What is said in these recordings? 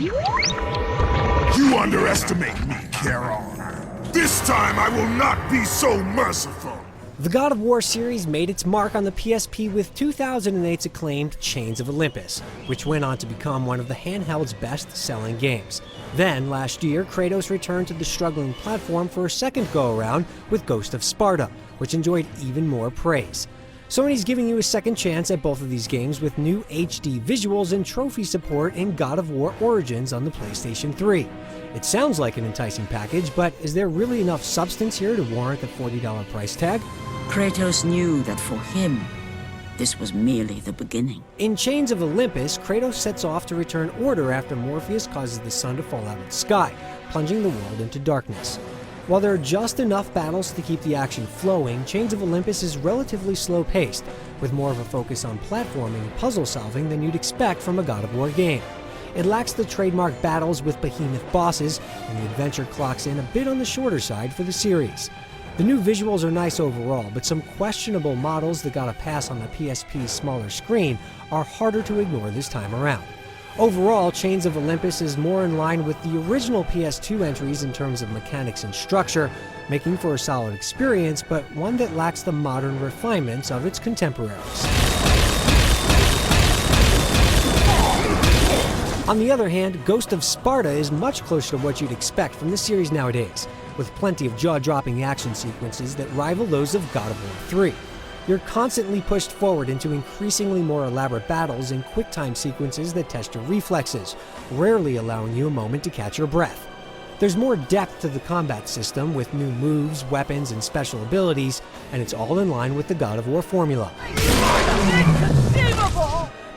You underestimate me, Charon. This time I will not be so merciful. The God of War series made its mark on the PSP with 2008's acclaimed Chains of Olympus, which went on to become one of the handheld's best-selling games. Then, last year, Kratos returned to the struggling platform for a second go-around with Ghost of Sparta, which enjoyed even more praise. Sony's giving you a second chance at both of these games with new HD visuals and trophy support in God of War Origins on the PlayStation 3. It sounds like an enticing package, but is there really enough substance here to warrant the $40 price tag? Kratos knew that for him, this was merely the beginning. In Chains of Olympus, Kratos sets off to return order after Morpheus causes the sun to fall out of the sky, plunging the world into darkness. While there are just enough battles to keep the action flowing, Chains of Olympus is relatively slow-paced, with more of a focus on platforming and puzzle solving than you'd expect from a God of War game. It lacks the trademark battles with behemoth bosses, and the adventure clocks in a bit on the shorter side for the series. The new visuals are nice overall, but some questionable models that got a pass on the PSP's smaller screen are harder to ignore this time around. Overall, Chains of Olympus is more in line with the original PS2 entries in terms of mechanics and structure, making for a solid experience, but one that lacks the modern refinements of its contemporaries. On the other hand, Ghost of Sparta is much closer to what you'd expect from the series nowadays, with plenty of jaw-dropping action sequences that rival those of God of War 3. You're constantly pushed forward into increasingly more elaborate battles and quick-time sequences that test your reflexes, rarely allowing you a moment to catch your breath. There's more depth to the combat system with new moves, weapons, and special abilities, and it's all in line with the God of War formula.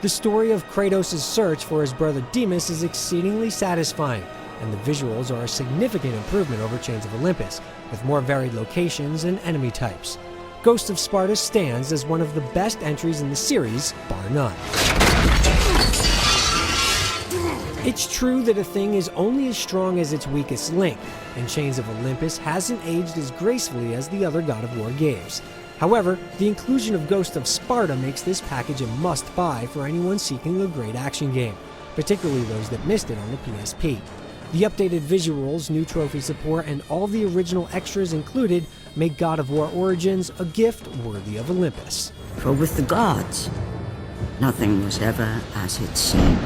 The story of Kratos' search for his brother Demas is exceedingly satisfying, and the visuals are a significant improvement over Chains of Olympus, with more varied locations and enemy types. Ghost of Sparta stands as one of the best entries in the series, bar none. It's true that a thing is only as strong as its weakest link, and Chains of Olympus hasn't aged as gracefully as the other God of War games. However, the inclusion of Ghost of Sparta makes this package a must-buy for anyone seeking a great action game, particularly those that missed it on the PSP. The updated visuals, new trophy support, and all the original extras included make God of War Origins a gift worthy of Olympus. For with the gods, nothing was ever as it seemed.